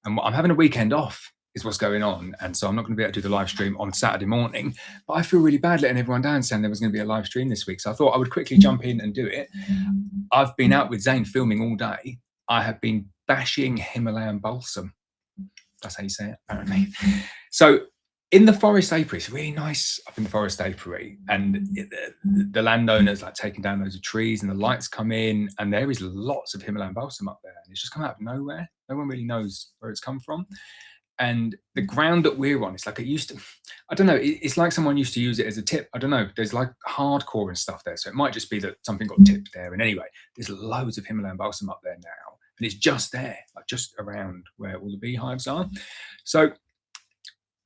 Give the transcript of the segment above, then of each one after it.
And I'm having a weekend off is what's going on. And so I'm not going to be able to do the live stream on Saturday morning, but I feel really bad letting everyone down saying there was going to be a live stream this week. So I thought I would quickly jump in and do it. I've been out with Zane filming all day. I have been bashing Himalayan balsam. That's how you say it, apparently. So in the forest apiary, it's really nice up in the forest apiary, and the landowners like taking down loads of trees, and the lights come in, and there is lots of Himalayan balsam up there, and it's just come out of nowhere. No one really knows where it's come from. And the ground that we're on, it's like it used to, I don't know, it's like someone used to use it as a tip. I don't know, there's like hardcore and stuff there. So it might just be that something got tipped there. And anyway, there's loads of Himalayan balsam up there now. And it's just there, like just around where all the beehives are. So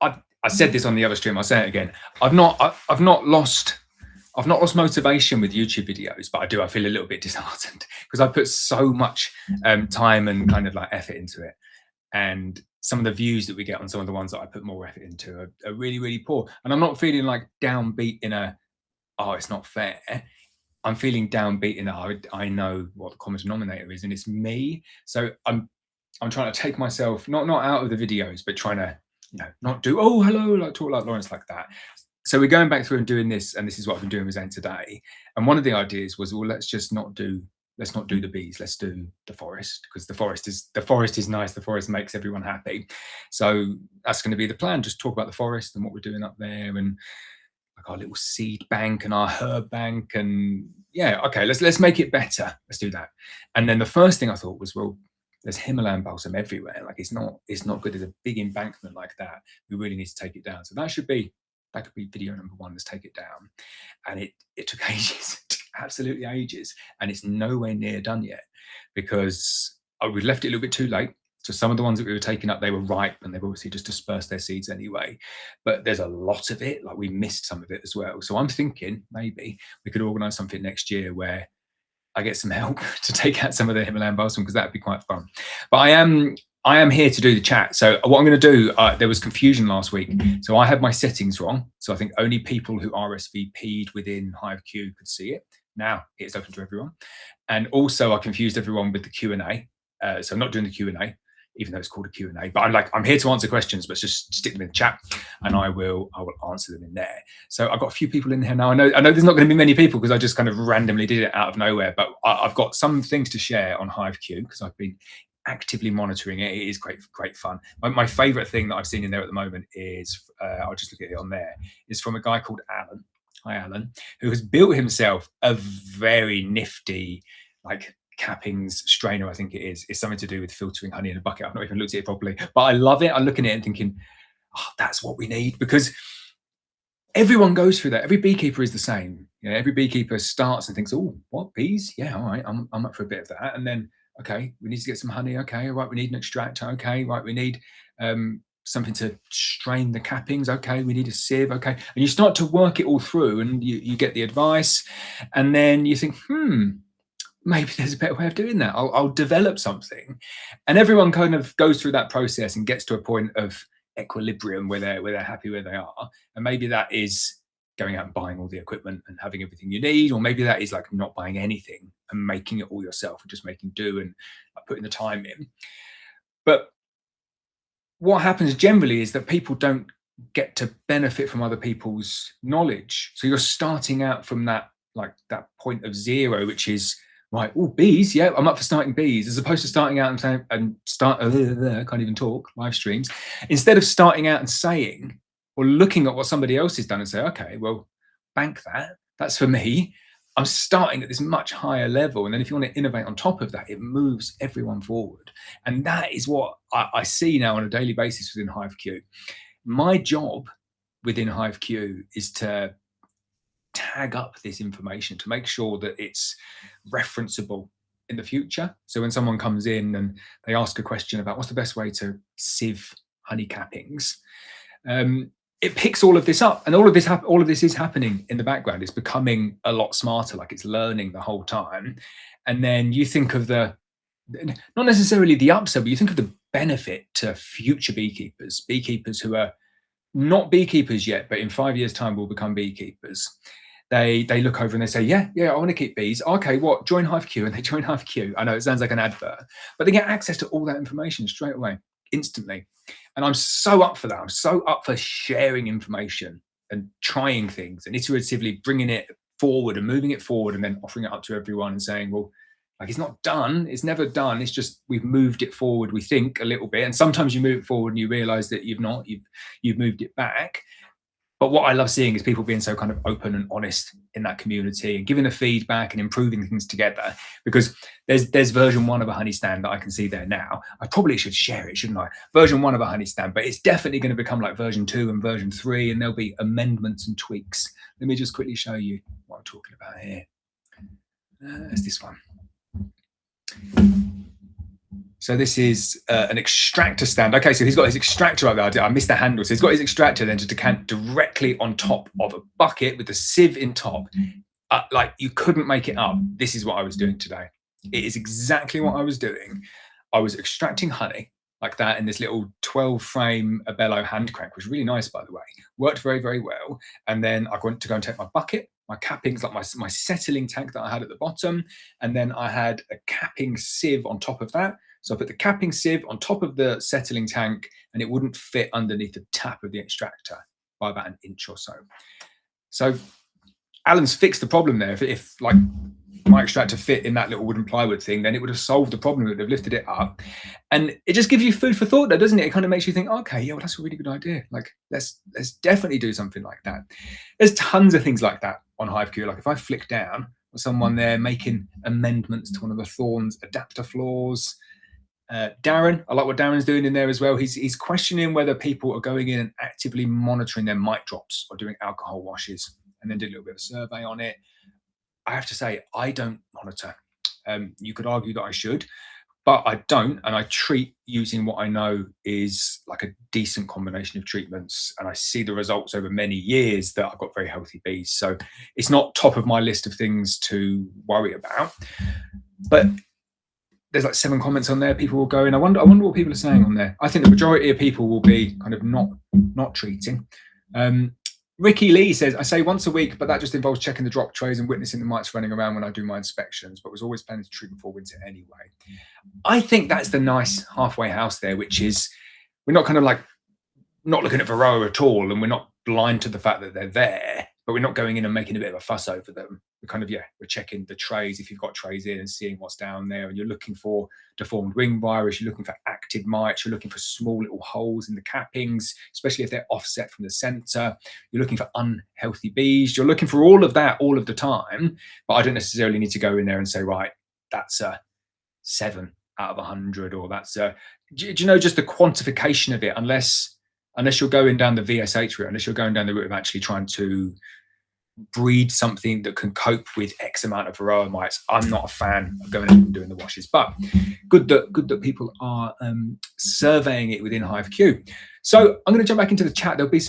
I said this on the other stream, I'll say it again. I've not lost motivation with YouTube videos, but I feel a little bit disheartened because I put so much time and kind of like effort into it. And some of the views that we get on some of the ones that I put more effort into are really, really poor. And I'm not feeling like downbeat in a, oh, it's not fair. I'm feeling downbeat in a, I know what the common denominator is, and it's me. So I'm trying to take myself, not out of the videos, but trying to, not do, oh, hello, like talk like Lawrence like that. So we're going back through and doing this, and this is what I've been doing with Zane today. And one of the ideas was, well, let's not do the bees, let's do the forest, because the forest is nice, the forest makes everyone happy. So that's going to be the plan, just talk about the forest and what we're doing up there, and like our little seed bank and our herb bank, and yeah, okay, let's make it better, let's do that. And then the first thing I thought was, well, there's Himalayan balsam everywhere, like it's not good as a big embankment like that, we really need to take it down. So that could be video number one, let's take it down. And it took ages, absolutely ages, and it's nowhere near done yet, because we left it a little bit too late. So some of the ones that we were taking up, they were ripe and they've obviously just dispersed their seeds anyway, but there's a lot of it, like we missed some of it as well. So I'm thinking maybe we could organize something next year where I get some help to take out some of the Himalayan balsam, because that'd be quite fun. But I am here to do the chat. So what I'm going to do, there was confusion last week. So I had my settings wrong. So I think only people who RSVP'd within HiveQ could see it. Now it's open to everyone. And also I confused everyone with the Q&A. So I'm not doing the Q&A, even though it's called a Q&A. But I'm here to answer questions, but just stick them in the chat and I will answer them in there. So I've got a few people in here now. I know there's not going to be many people because I just kind of randomly did it out of nowhere, but I've got some things to share on HiveQ because I've been actively monitoring it. It is great fun. My favorite thing that I've seen in there at the moment is, I'll just look at it on there, is from a guy called Alan. Hi, Alan, who has built himself a very nifty, like, cappings strainer, I think it is. It's something to do with filtering honey in a bucket. I've not even looked at it properly, but I love it. I'm looking at it and thinking, oh, that's what we need, because everyone goes through that. Every beekeeper is the same. Every beekeeper starts and thinks, oh, what, bees? Yeah, all right, I'm up for a bit of that. And then, okay, we need to get some honey. Okay, right, we need an extractor. Okay, right, we need something to strain the cappings. Okay, we need a sieve. Okay, and you start to work it all through, and you get the advice, and then you think, maybe there's a better way of doing that. I'll develop something. And everyone kind of goes through that process and gets to a point of equilibrium where they're happy where they are. And maybe that is going out and buying all the equipment and having everything you need, or maybe that is like not buying anything and making it all yourself and just making do and putting the time in. But what happens generally is that people don't get to benefit from other people's knowledge. So you're starting out from that point of zero, which is, right, oh, bees, yeah, I'm up for starting bees, as opposed to starting out and saying, I can't even talk, live streams. Instead of starting out and saying, or looking at what somebody else has done and say, okay, well, bank that, that's for me. I'm starting at this much higher level. And then if you want to innovate on top of that, it moves everyone forward. And that is what I see now on a daily basis within HiveQ. My job within HiveQ is to tag up this information to make sure that it's referenceable in the future. So when someone comes in and they ask a question about what's the best way to sieve honey cappings, it picks all of this up, and all of this is happening in the background. It's becoming a lot smarter, like it's learning the whole time. And then you think of not necessarily the upside, but you think of the benefit to future beekeepers who are not beekeepers yet, but in 5 years' time will become beekeepers. They look over and they say, yeah, I want to keep bees. Okay, what? Join HiveQ, and they join HiveQ. I know it sounds like an advert, but they get access to all that information straight away. instantly. And I'm so up for that. I'm so up for sharing information and trying things and iteratively bringing it forward and moving it forward and then offering it up to everyone and saying, well, like, it's not done. It's never done. It's just we've moved it forward, we think, a little bit. And sometimes you move it forward and you realize that you've not, you've moved it back. But what I love seeing is people being so kind of open and honest in that community and giving the feedback and improving things together. Because there's version 1 of a honey stand that I can see there now. I probably should share it, shouldn't I? Version 1 of a honey stand, but it's definitely going to become like version 2 and version 3, and there'll be amendments and tweaks. Let me just quickly show you what I'm talking about here. There's this one. So this is an extractor stand. Okay, so he's got his extractor up there. I missed the handle. So he's got his extractor then to decant directly on top of a bucket with a sieve in top. Like, you couldn't make it up. This is what I was doing today. It is exactly what I was doing. I was extracting honey like that in this little 12-frame Abello hand crank, which was really nice, by the way. Worked very, very well. And then I went to go and take my bucket, my cappings, like my settling tank that I had at the bottom. And then I had a capping sieve on top of that. So I put the capping sieve on top of the settling tank, and it wouldn't fit underneath the tap of the extractor by about an inch or so. So Alan's fixed the problem there. If like my extractor fit in that little wooden plywood thing, then it would have solved the problem. It would have lifted it up. And it just gives you food for thought, though, doesn't it? It kind of makes you think, okay, yeah, well, that's a really good idea. Like, let's definitely do something like that. There's tons of things like that on HiveQ. Like, if I flick down, there's someone there making amendments to one of the Thorns adapter floors. Darren, I like what Darren's doing in there as well. He's questioning whether people are going in and actively monitoring their mite drops or doing alcohol washes, and then did a little bit of a survey on it. I have to say, I don't monitor. You could argue that I should, but I don't, and I treat using what I know is like a decent combination of treatments, and I see the results over many years that I've got very healthy bees. So it's not top of my list of things to worry about, but there's like 7 comments on there. People will go in. I wonder what people are saying on there. I think the majority of people will be kind of not treating. Ricky Lee says, I say once a week, but that just involves checking the drop trays and witnessing the mites running around when I do my inspections, but was always planning to treat before winter anyway. I think that's the nice halfway house there, which is we're not kind of like not looking at Varroa at all, and we're not blind to the fact that they're there, but we're not going in and making a bit of a fuss over them. We're kind of, we're checking the trays if you've got trays in and seeing what's down there, and you're looking for deformed wing virus, you're looking for active mites, you're looking for small little holes in the cappings, especially if they're offset from the center. You're looking for unhealthy bees. You're looking for all of that all of the time, but I don't necessarily need to go in there and say, right, that's a 7 out of 100, or that's a, do you know, just the quantification of it, unless you're going down the VSH route, unless you're going down the route of actually trying to breed something that can cope with X amount of Varroa mites. I'm not a fan of going and doing the washes, but good that people are surveying it within HiveQ. So I'm going to jump back into the chat. There'll be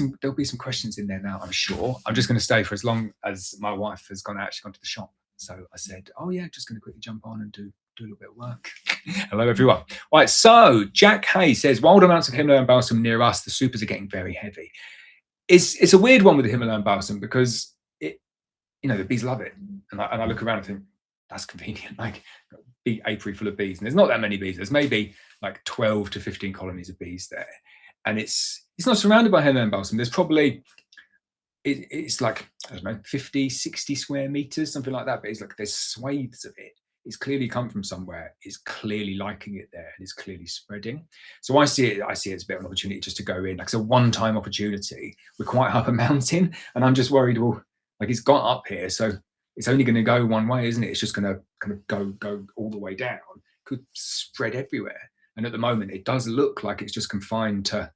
some questions in there now, I'm sure. I'm just going to stay for as long as my wife has actually gone to the shop. So I said, oh yeah, just going to quickly jump on and do a little bit of work. Hello everyone. Right, so Jack Hay says, wild amounts of Himalayan balsam near us, the supers are getting very heavy. It's a weird one with the Himalayan balsam because the bees love it, and I look around and think that's convenient. Like, big apiary full of bees, and there's not that many bees. There's maybe like 12 to 15 colonies of bees there, and it's not surrounded by Himalayan balsam. There's probably it's like, I don't know, 50, 60 square meters, something like that. But it's like there's swathes of it. It's clearly come from somewhere. It's clearly liking it there, and it's clearly spreading. So I see it as a bit of an opportunity just to go in. Like, it's a one-time opportunity. We're quite up a mountain, and I'm just worried. Well, like, it's got up here, so it's only going to go one way, isn't it? It's just going to kind of go all the way down. Could spread everywhere. And at the moment, it does look like it's just confined to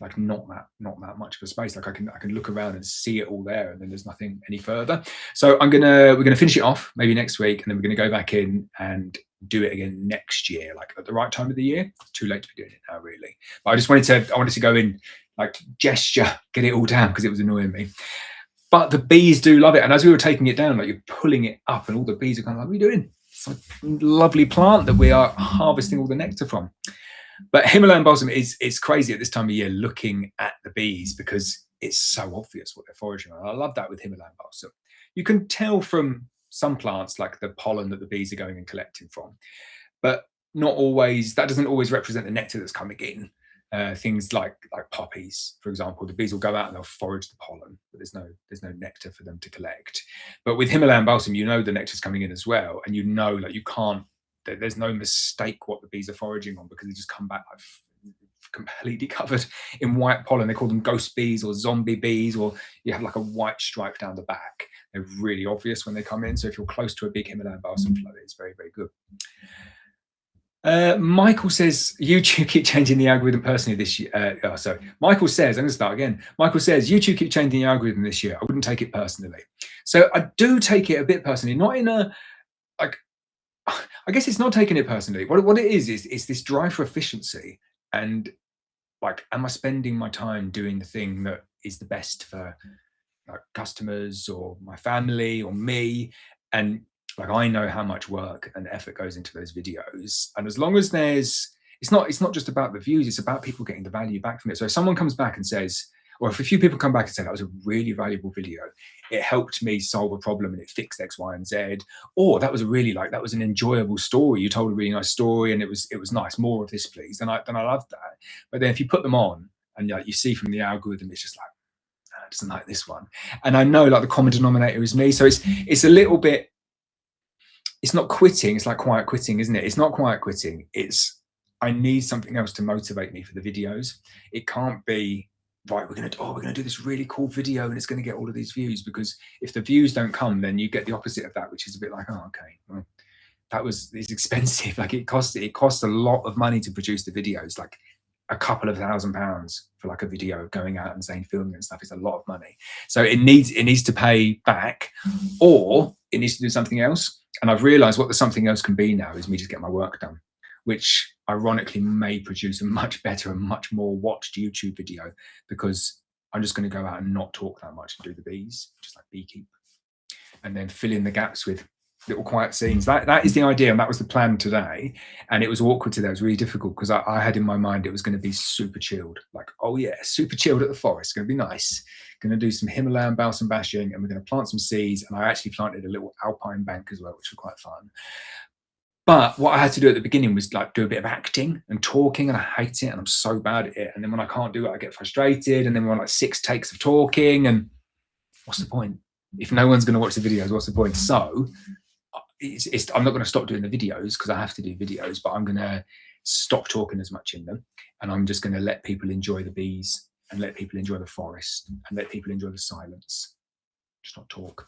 like not that much of a space. Like, I can look around and see it all there, and then there's nothing any further. So we're gonna finish it off maybe next week, and then we're gonna go back in and do it again next year, like at the right time of the year. It's too late to be doing it now, really. But I wanted to go in, like, gesture, get it all down, because it was annoying me. But the bees do love it. And as we were taking it down, like, you're pulling it up, and all the bees are kind of like, what are you doing? It's a lovely plant that we are harvesting all the nectar from. But Himalayan balsam it's crazy at this time of year looking at the bees, because it's so obvious what they're foraging on. I love that with Himalayan balsam. You can tell from some plants, like the pollen that the bees are going and collecting from. But not always, that doesn't always represent the nectar that's coming in. Things like poppies, for example, the bees will go out and they'll forage the pollen, but there's no nectar for them to collect. But with Himalayan balsam, you know the nectar's coming in as well, and you know, like, you can't, there's no mistake what the bees are foraging on, because they just come back like completely covered in white pollen. They call them ghost bees or zombie bees, or you have like a white stripe down the back. They're really obvious when they come in. So if you're close to a big Himalayan balsam flow, it's very, very good. Michael says, YouTube keep changing the algorithm personally this year. Michael says, I'm going to start again. Michael says, YouTube keep changing the algorithm this year. I wouldn't take it personally. So I do take it a bit personally, not in a, like, I guess it's not taking it personally. What it is this drive for efficiency. And like, am I spending my time doing the thing that is the best for like customers or my family or me? And like, I know how much work and effort goes into those videos, and as long as there's, it's not just about the views, it's about people getting the value back from it. So if someone comes back and says, or if a few people come back and say, that was a really valuable video, it helped me solve a problem and it fixed X, Y, and Z, or that was a really, like, that was an enjoyable story, you told a really nice story and it was nice, more of this please, then I love that. But then if you put them on and like, you see from the algorithm, it's just like, I doesn't like this one. And I know like the common denominator is me, so it's a little bit, it's not quitting, it's like quiet quitting, isn't it? It's not quiet quitting, it's, I need something else to motivate me for the videos. It can't be, right, we're gonna do this really cool video and it's gonna get all of these views, because if the views don't come, then you get the opposite of that, which is a bit like, oh, okay, well, it's expensive. Like, it costs a lot of money to produce the videos, like a couple of £1,000 for like a video going out and saying filming and stuff is a lot of money. So it needs to pay back, or it needs to do something else. And I've realized what the something else can be now is me just get my work done, which ironically may produce a much better and much more watched YouTube video, because I'm just going to go out and not talk that much and do the bees, just like Beekeep, and then fill in the gaps with little quiet scenes. That is the idea, and that was the plan today. And it was awkward today. It was really difficult because I had in my mind it was going to be super chilled, like, oh yeah, super chilled at the forest, it's going to be nice, going to do some Himalayan balsam bashing, and we're going to plant some seeds. And I actually planted a little alpine bank as well, which was quite fun. But what I had to do at the beginning was like do a bit of acting and talking, and I hate it, and I'm so bad at it. And then when I can't do it, I get frustrated, and then we're on like 6 takes of talking, and what's the point? If no one's going to watch the videos, what's the point? So I'm not going to stop doing the videos because I have to do videos, but I'm going to stop talking as much in them, and I'm just going to let people enjoy the bees and let people enjoy the forest and let people enjoy the silence, just not talk.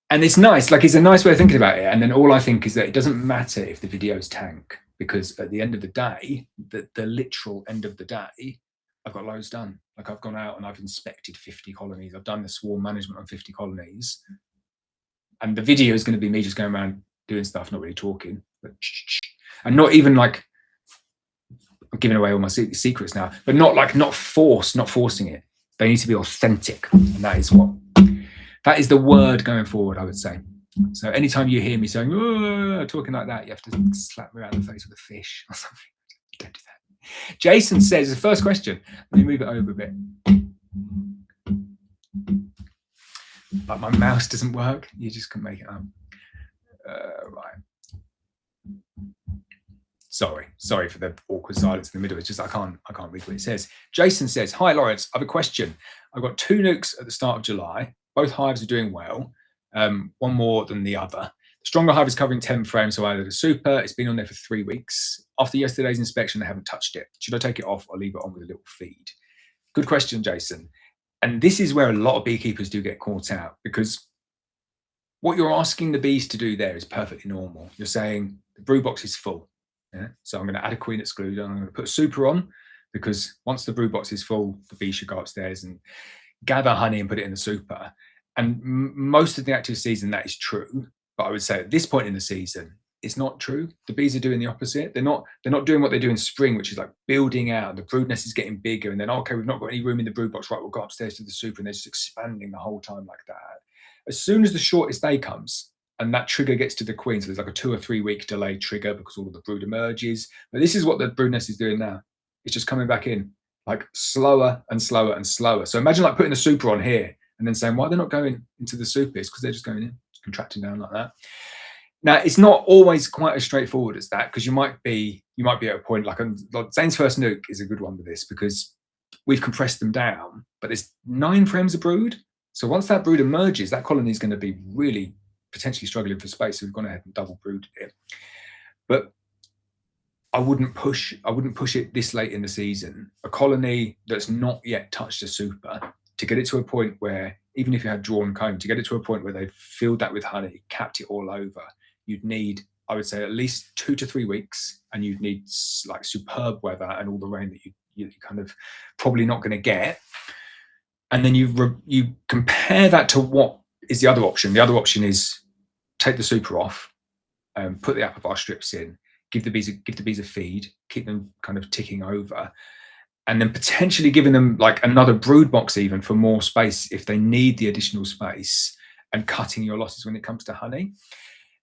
And it's nice, like, it's a nice way of thinking about it. And then all I think is that it doesn't matter if the videos tank, because at the end of the day, the literal end of the day, I've got loads done. Like, I've gone out and I've inspected 50 colonies. I've done the swarm management on 50 colonies. And the video is going to be me just going around doing stuff, not really talking, but and not even like, I'm giving away all my secrets now, but not forcing it. They need to be authentic, and that is the word going forward, I would say. So anytime you hear me saying, oh, talking like that, you have to slap me around the face with a fish or something. Don't do that. Jason says, the first question, let me move it over a bit. But my mouse doesn't work. You just can make it up. Right. Sorry for the awkward silence in the middle. It's just I can't read what it says. Jason says, hi Lawrence, I have a question. I've got 2 nukes at the start of July. Both hives are doing well. One more than the other. The stronger hive is covering 10 frames, so I added a super. It's been on there for 3 weeks. After yesterday's inspection, they haven't touched it. Should I take it off or leave it on with a little feed? Good question, Jason. And this is where a lot of beekeepers do get caught out, because what you're asking the bees to do there is perfectly normal. You're saying the brew box is full. Yeah? So I'm going to add a queen excluder. I'm going to put a super on, because once the brew box is full, the bees should go upstairs and gather honey and put it in the super. And most of the active season, that is true. But I would say at this point in the season, it's not true. The bees are doing the opposite. They're not doing what they do in spring, which is like building out. The brood nest is getting bigger, and then, okay, we've not got any room in the brood box. Right, we'll go upstairs to the super, and they're just expanding the whole time like that. As soon as the shortest day comes, and that trigger gets to the queen, so there's like a 2 or 3 week delayed trigger because all of the brood emerges. But this is what the brood nest is doing now. It's just coming back in, like slower and slower and slower. So imagine like putting the super on here and then saying, why they're not going into the super? It's because they're just going in, just contracting down like that. Now, it's not always quite as straightforward as that, because you might be at a point like Zane's first nuke is a good one with this, because we've compressed them down, but there's 9 frames of brood. So once that brood emerges, that colony is going to be really potentially struggling for space. So we've gone ahead and double brooded it. But I wouldn't push it this late in the season. A colony that's not yet touched a super, to get it to a point where, even if you had drawn comb, to get it to a point where they've filled that with honey, capped it all over, you'd need, I would say, at least 2 to 3 weeks, and you'd need like superb weather and all the rain that you're kind of probably not going to get. And then you compare that to what is the other option. The other option is take the super off, put the Apivar strips in, give the bees a feed, keep them kind of ticking over, and then potentially giving them like another brood box even for more space if they need the additional space, and cutting your losses when it comes to honey.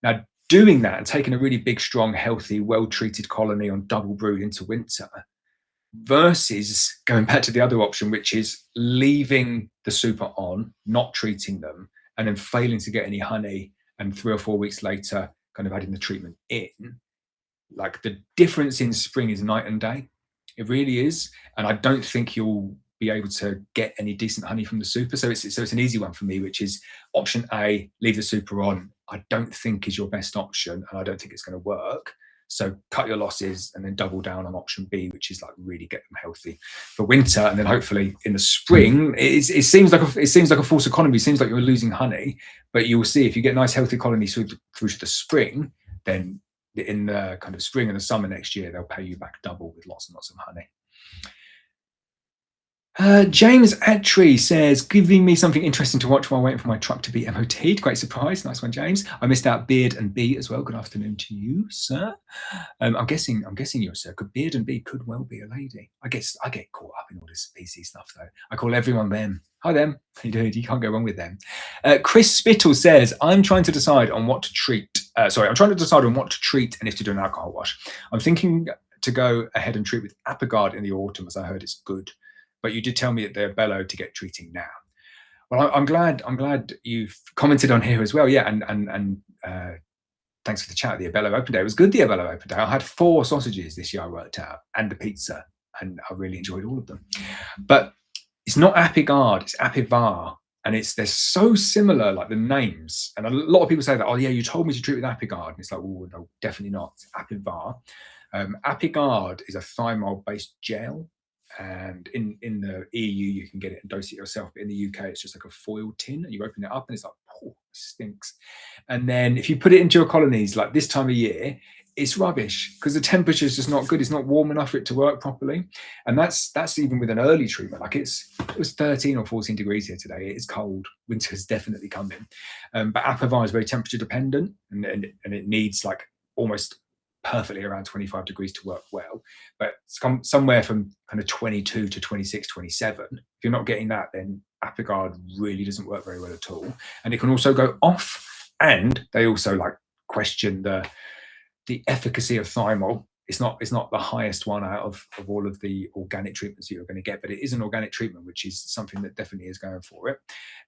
Now, doing that and taking a really big, strong, healthy, well-treated colony on double brood into winter, versus going back to the other option, which is leaving the super on, not treating them, and then failing to get any honey, and 3 or 4 weeks later kind of adding the treatment in. Like, the difference in spring is night and day. It really is. And I don't think you'll be able to get any decent honey from the super. So it's an easy one for me, which is option A, leave the super on. I don't think is your best option, and I don't think it's going to work. So cut your losses and then double down on option B, which is like really get them healthy for winter. And then hopefully in the spring, it seems like a false economy. It seems like you're losing honey, but you will see if you get nice healthy colonies through to the spring, then in the kind of spring and the summer next year, they'll pay you back double with lots and lots of honey. James Attree says, giving me something interesting to watch while waiting for my truck to be MOT'd. Great surprise. Nice one, James. I missed out Beard and Bee as well. Good afternoon to you, sir. I'm guessing you're a sir. Beard and Bee could well be a lady. I get caught up in all this PC stuff though. I call everyone them. Hi them. Hey dude, you can't go wrong with them. Chris Spittle says, I'm trying to decide on what to treat. I'm trying to decide on what to treat and if to do an alcohol wash. I'm thinking to go ahead and treat with Apiguard in the autumn, as I heard it's good. But you did tell me that they're bellow to get treating now. Well, I'm glad you've commented on here as well. Yeah, and thanks for the chat. The Abello Open Day, it was good. The Abello Open Day. I had 4 sausages this year I worked out, and a pizza, and I really enjoyed all of them. But it's not Apiguard, it's Apivar, and they're so similar, like the names. And a lot of people say that, oh yeah, you told me to treat with Apiguard, and it's like, oh no, definitely not. It's Apivar. Apiguard is a thymol-based gel. And in the EU, you can get it and dose it yourself. But in the UK, it's just like a foil tin, and you open it up and it's like, oh, it stinks. And then if you put it into your colonies, like this time of year, it's rubbish because the temperature is just not good. It's not warm enough for it to work properly. And that's even with an early treatment. Like it was 13 or 14 degrees here today. It is cold. Winter's definitely coming. But Apivar is very temperature dependent, and it needs like almost perfectly around 25 degrees to work well, but somewhere from kind of 22 to 26, 27. If you're not getting that, then Apiguard really doesn't work very well at all. And it can also go off, and they also like question the efficacy of thymol. It's not the highest one out of all of the organic treatments that you're going to get, but it is an organic treatment, which is something that definitely is going for it.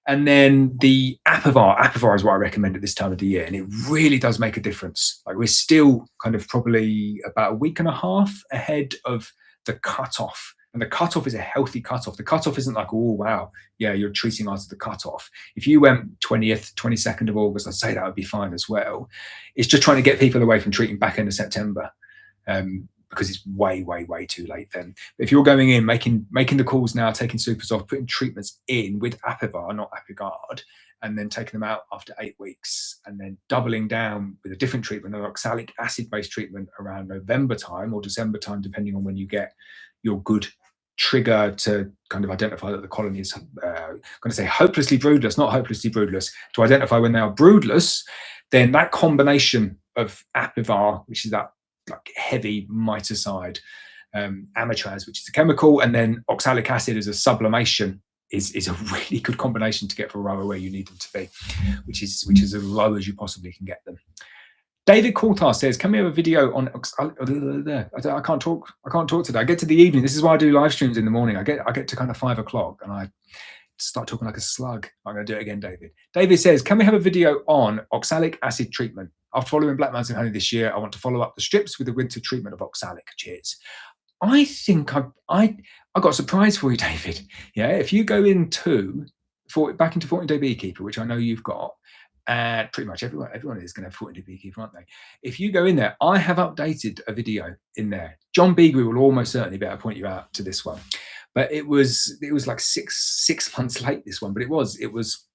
And then the Apivar is what I recommend at this time of the year, and it really does make a difference. Like we're still kind of probably about a week and a half ahead of the cutoff, and the cutoff is a healthy cutoff. The cutoff isn't like, oh wow, yeah, you're treating after the cutoff. If you went 20th, 22nd of August, I'd say that would be fine as well. It's just trying to get people away from treating back end of September. Because it's way too late then. But if you're going in, making the calls now, taking supers off, putting treatments in with Apivar, not Apiguard, and then taking them out after 8 weeks, and then doubling down with a different treatment, an oxalic acid-based treatment around November time or December time, depending on when you get your good trigger to kind of identify that the colony is, going to say hopelessly broodless, not hopelessly broodless, to identify when they are broodless, then that combination of Apivar, which is that like heavy miticide, amitraz, which is a chemical, and then oxalic acid as a sublimation is a really good combination to get for Varroa where you need them to be, which is as low as you possibly can get them. David Coulthard says, can we have a video on I can't talk today. I get to the evening. This is why I do live streams in the morning. I get to kind of 5 o'clock and I start talking like a slug. I'm going to do it again, David. David says, can we have a video on oxalic acid treatment? After following Black Mountain Honey this year, I want to follow up the strips with a winter treatment of oxalic. Cheers. I think I got a surprise for you, David. Yeah, if you go back into 14-day Beekeeper, which I know you've got, and pretty much everyone is going to have 14-day Beekeeper, aren't they? If you go in there, I have updated a video in there. John Beagley will almost certainly be able to point you out to this one, but it was like six months late, this one, but it was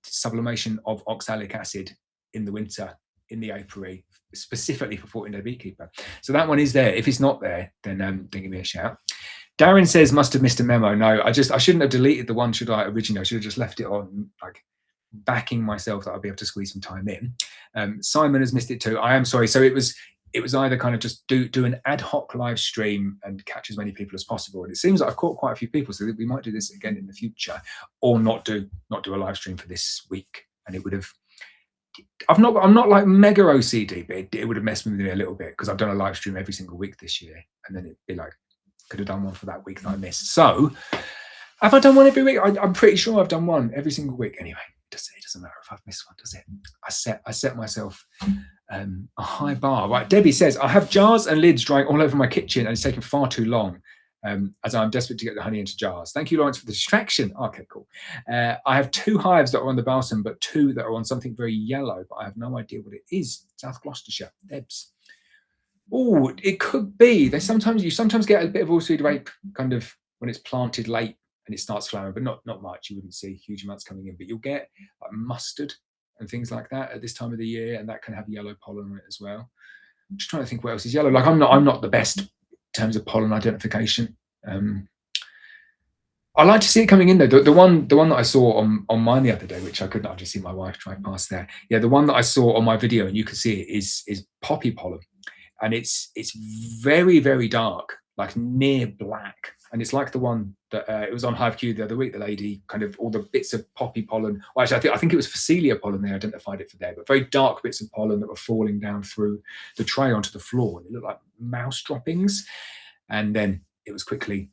sublimation of oxalic acid in the winter in the apiary, specifically for 14-day Beekeeper. So that one is there. If it's not there, then give me a shout. Darren says, must have missed a memo. No, I shouldn't have deleted the one, should I, originally? I should have just left it on, like, backing myself that I'll be able to squeeze some time in. Simon has missed it too. I am sorry. So it was either kind of just do an ad hoc live stream and catch as many people as possible. And it seems like I've caught quite a few people, so we might do this again in the future, or not do a live stream for this week. And it would have, I'm not like mega OCD, but it would have messed with me a little bit, because I've done a live stream every single week this year, and then it'd be like, could have done one for that week that I missed. So have I done one every week? I'm pretty sure I've done one every single week. Anyway, it doesn't matter if I've missed one, does it? I set myself a high bar. Right, Debbie says, I have jars and lids drying all over my kitchen, and it's taken far too long, as I'm desperate to get the honey into jars. Thank you, Lawrence, for the distraction. Okay, cool. I have 2 hives that are on the balsam, but 2 that are on something very yellow, but I have no idea what it is. South Gloucestershire, Debs. Oh, it could be. You sometimes get a bit of oilseed rape kind of when it's planted late and it starts flowering, but not much. You wouldn't see huge amounts coming in, but you'll get like mustard and things like that at this time of the year, and that can have yellow pollen on it as well. I'm just trying to think what else is yellow. Like I'm not the best in terms of pollen identification. I like to see it coming in though. The one that I saw on mine the other day, which I couldn't, I just see my wife drive past there. Yeah, the one that I saw on my video, and you can see it, is poppy pollen. And it's very, very dark, like near black. And it's like the one that it was on HiveQ the other week. The lady kind of all the bits of poppy pollen. Well, actually, I think it was Phacelia pollen. They identified it for there, but very dark bits of pollen that were falling down through the tray onto the floor. And it looked like mouse droppings. And then it was quickly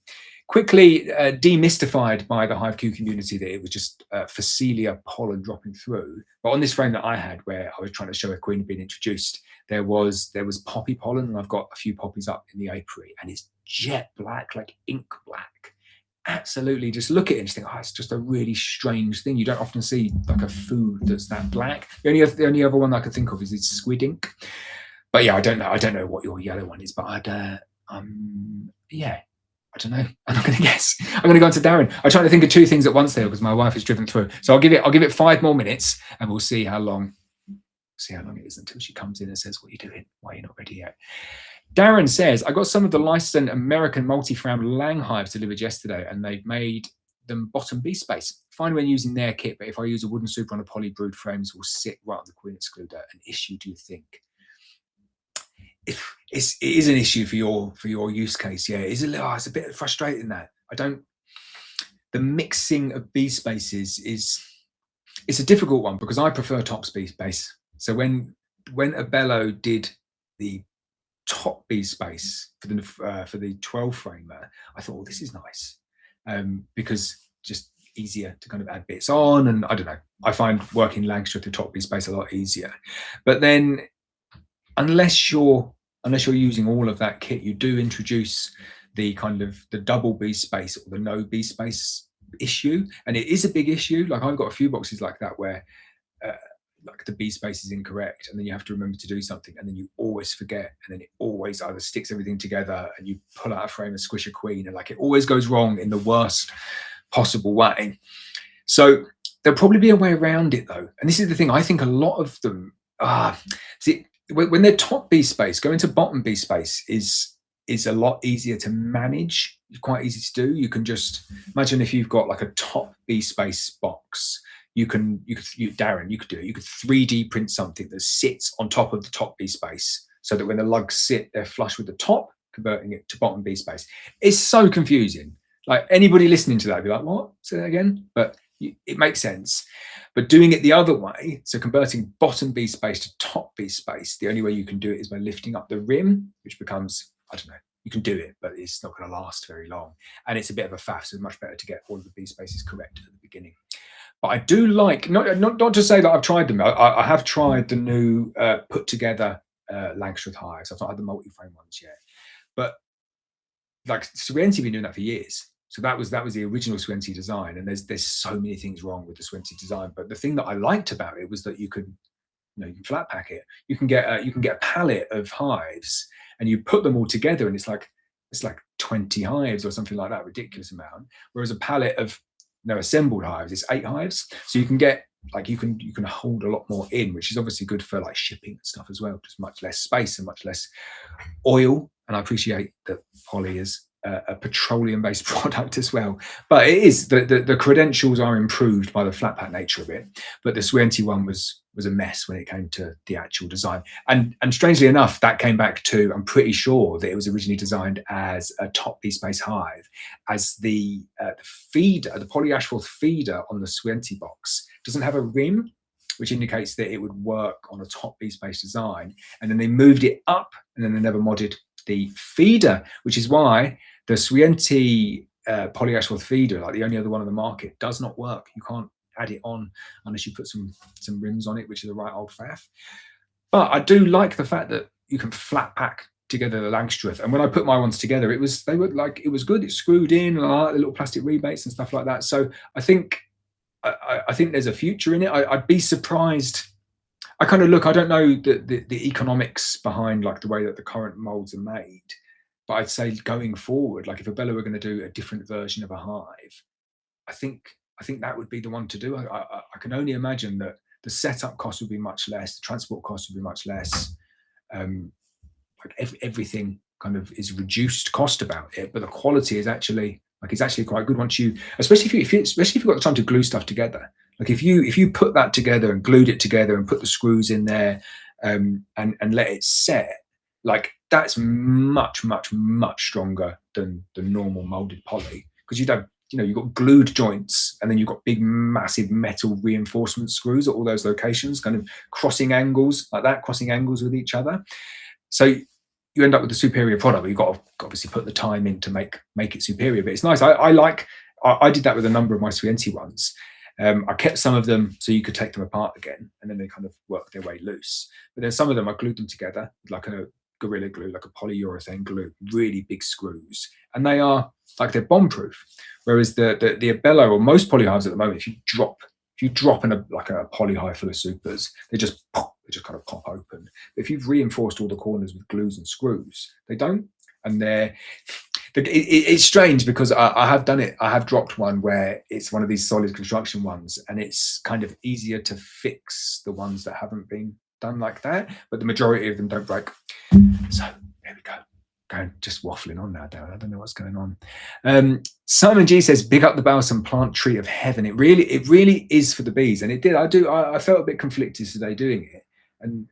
demystified by the HiveQ community that it was just Phacelia pollen dropping through. But on this frame that I had, where I was trying to show a queen had been introduced, there was poppy pollen, and I've got a few poppies up in the apiary, and it's jet black, like ink black. Absolutely, just look at it and just think, oh, it's just a really strange thing. You don't often see like a food that's that black. The only other one I could think of is squid ink. But yeah, I don't know what your yellow one is, but yeah. I don't know. I'm not going to guess. I'm going to go on to Darren. I'm trying to think of 2 things at once there because my wife has driven through. So I'll give it 5 more minutes, and we'll see how long it is until she comes in and says, what are you doing? Why are you not ready yet? Darren says, I got some of the licensed American multi-fram Lang hives delivered yesterday, and they've made them bottom bee space. Fine when using their kit, but if I use a wooden super on a poly brood, frames will sit right on the queen excluder. An issue, do you think? It is an issue for your use case. Yeah, it's a bit frustrating that the mixing of bee spaces it's a difficult one because I prefer top bee space. So when Abello did the top bee space for the 12 framer, I thought, this is nice, because just easier to kind of add bits on, and I don't know, I find working Langstroth with top bee space a lot easier. But then unless you're using all of that kit, you do introduce the kind of the double bee space or the no bee space issue, and it is a big issue. Like I've got a few boxes like that where like the bee space is incorrect, and then you have to remember to do something, and then you always forget, and then it always either sticks everything together and you pull out a frame and squish a queen, and like it always goes wrong in the worst possible way. So there'll probably be a way around it though, and this is the thing. I think a lot of them when they're top bee space, going to bottom bee space is a lot easier to manage. It's quite easy to do. You can just imagine if you've got like a top bee space box, Darren, you could do it. You could 3D print something that sits on top of the top bee space, so that when the lugs sit, they're flush with the top, converting it to bottom bee space. It's so confusing. Like anybody listening to that would be like, what? Say that again? But it makes sense. But doing it the other way, so converting bottom bee space to top bee space, the only way you can do it is by lifting up the rim, which becomes, I don't know, you can do it, but it's not going to last very long. And it's a bit of a faff, so it's much better to get all of the bee spaces correct at the beginning. But I do like, not to say that I've tried them. I have tried the new put together Langstroth hives. I've not had the multi-frame ones yet, but like Serenity have been doing that for years. So that was the original Serenity design, and there's so many things wrong with the Serenity design. But the thing that I liked about it was that you could, you can flat pack it. You can get a pallet of hives, and you put them all together, and it's like 20 hives or something like that, ridiculous amount. Whereas a pallet of assembled hives, it's 8 hives. So you can get you can hold a lot more in, which is obviously good for like shipping and stuff as well. Just much less space and much less oil. And I appreciate that poly is a petroleum-based product as well. But it is the credentials are improved by the flat pack nature of it. But the Serenity one was a mess when it came to the actual design. And strangely enough, that came back to, I'm pretty sure that it was originally designed as a top bee space hive, as the feeder, the polyashfalt feeder on the Serenity box doesn't have a rim, which indicates that it would work on a top bee space design. And then they moved it up, and then they never modded the feeder, which is why the Serenity polyashfalt feeder, like the only other one on the market, does not work. You can't add it on unless you put some rims on it, which is the right old faff. But I do like the fact that you can flat pack together the Langstroth. And when I put my ones together, it was good. It screwed in, the little plastic rebates and stuff like that. So I think there's a future in it. I'd be surprised. I kind of look, I don't know the economics behind like the way that the current molds are made, but I'd say going forward, like if Abella were going to do a different version of a hive, I think that would be the one to do. I can only imagine that the setup cost would be much less, the transport cost would be much less. Everything kind of is reduced cost about it, but the quality is actually quite good once you, especially if you've got the time to glue stuff together. Like if you put that together and glued it together and put the screws in there and let it set, like that's much stronger than the normal molded poly, because you've got glued joints, and then you've got big massive metal reinforcement screws at all those locations, kind of crossing angles with each other. So you end up with a superior product, but you've got to obviously put the time in to make it superior. But it's nice. I did that with a number of my Serenity ones. I kept some of them so you could take them apart again, and then they kind of work their way loose. But then some of them I glued them together with like a Gorilla Glue, like a polyurethane glue, really big screws, and they're bomb proof. Whereas the Abella or most polyhives at the moment, if you drop in a polyhive full of supers, they just kind of pop open. But if you've reinforced all the corners with glues and screws, they don't, and it's strange because I have done it. I have dropped one where it's one of these solid construction ones, and it's kind of easier to fix the ones that haven't been done like that, but the majority of them don't break. So there we go. Going just waffling on now, Darren. I don't know what's going on. Simon G says, "Big up the balsam plant tree of heaven." It really is for the bees, and it did. I felt a bit conflicted today doing it, and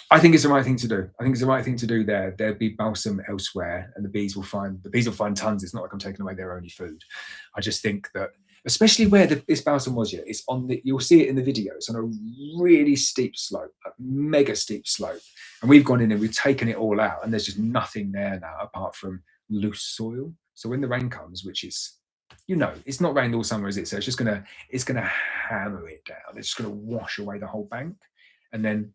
I think it's the right thing to do. I think it's the right thing to do there. There'll be balsam elsewhere, and the bees will find tons. It's not like I'm taking away their only food. I just think that, especially where this balsam was, it's on you'll see it in the video. It's on a really steep slope, a mega steep slope. And we've gone in and we've taken it all out, and there's just nothing there now apart from loose soil. So when the rain comes, which is, it's not rained all summer, is it? So it's gonna hammer it down. It's just gonna wash away the whole bank. And then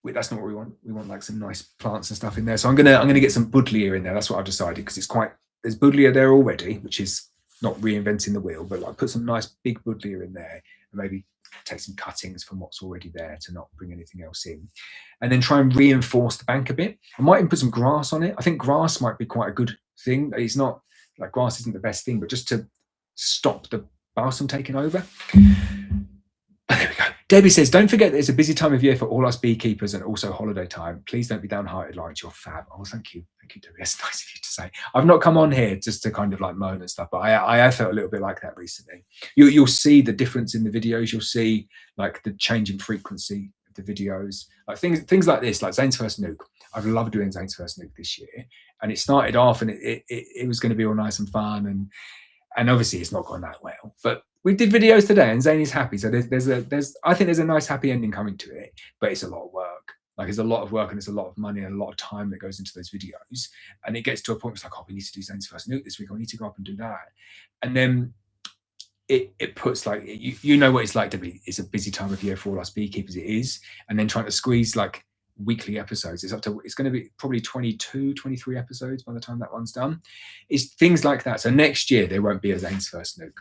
that's not what we want. We want like some nice plants and stuff in there. So I'm gonna get some buddleia in there. That's what I've decided, because there's buddleia there already, which is not reinventing the wheel, but like put some nice big buddleia in there, and maybe take some cuttings from what's already there to not bring anything else in, and then try and reinforce the bank a bit. I might even put some grass on it. I think grass might be quite a good thing. It's not like grass isn't the best thing, but just to stop the balsam taking over. There we go. Debbie says, "Don't forget that it's a busy time of year for all us beekeepers, and also holiday time. Please don't be downhearted, Lawrence. You're fab." Oh, thank you, Debbie. That's nice of you to say. I've not come on here just to kind of like moan and stuff, but I felt a little bit like that recently. You'll see the difference in the videos. You'll see like the change in frequency of the videos, like things like this, like Zane's first nuke. I've loved doing Zane's first nuke this year, and it started off, and it was going to be all nice and fun, and obviously it's not gone that well, but we did videos today, and Zane is happy. So I think there's a nice happy ending coming to it, but it's a lot of work. Like it's a lot of work, and it's a lot of money and a lot of time that goes into those videos. And it gets to a point where it's like, oh, we need to do Zane's first nuke this week. I need to go up and do that. And then it puts like you know what it's like to be. It's a busy time of year for all us beekeepers. It is, and then trying to squeeze like weekly episodes. It's going to be probably 22, 23 episodes by the time that one's done. It's things like that. So next year there won't be a Zane's first nuke.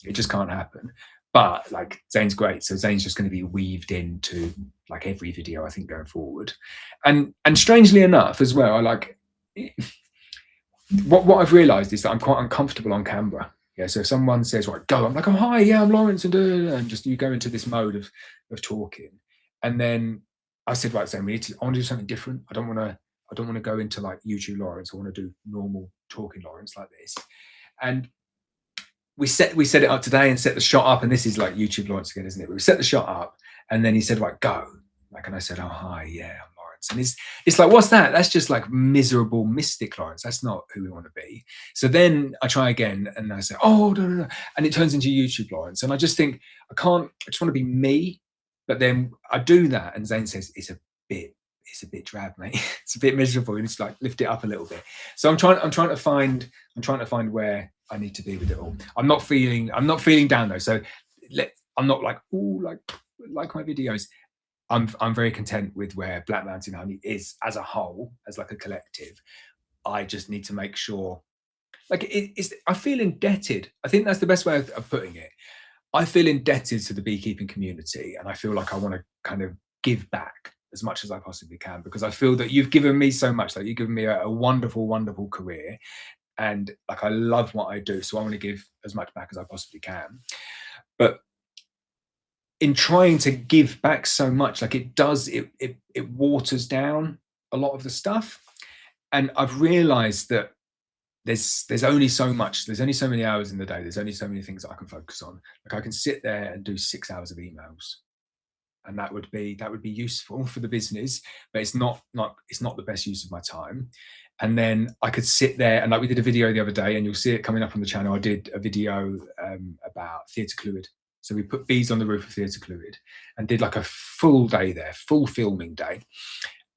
It just can't happen. But like Zane's great, so Zane's just going to be weaved into like every video I think going forward. And strangely enough as well, I like what I've realised is that I'm quite uncomfortable on camera. Yeah, so if someone says, right, go, I'm like, oh, hi, yeah, I'm Lawrence, and just you go into this mode of talking. And then I said, right, Zane, I want to do something different. I don't want to go into like YouTube Lawrence. I want to do normal talking Lawrence like this. And we set it up today and set the shot up, and this is like YouTube Lawrence again, isn't it? We set the shot up, and then he said, right, go. Like, and I said, oh, hi, yeah, I'm Lawrence. And it's like, what's that? That's just like miserable mystic Lawrence. That's not who we want to be. So then I try again, and I say, oh, no. And it turns into YouTube Lawrence. And I just think, I just want to be me. But then I do that, and Zane says, it's a bit drab, mate. It's a bit miserable. You need to like lift it up a little bit. So I'm trying to find where I need to be with it all. I'm not feeling down though. So I'm not like, ooh, like my videos. I'm very content with where Black Mountain Honey is as a whole, as like a collective. I just need to make sure, like I feel indebted. I think that's the best way of putting it. I feel indebted to the beekeeping community, and I feel like I want to kind of give back as much as I possibly can, because I feel that you've given me so much. Like you've given me a wonderful, wonderful career, and like I love what I do, so I want to give as much back as I possibly can. But in trying to give back so much, like it waters down a lot of the stuff, and I've realized that there's only so much, there's only so many hours in the day, there's only so many things that I can focus on. Like I can sit there and do 6 hours of emails, and that would be useful for the business, but it's not the best use of my time. And then I could sit there, and like we did a video the other day, and you'll see it coming up on the channel. I did a video about theatre Clwyd. So we put bees on the roof of theatre Clwyd and did like a full day there, full filming day.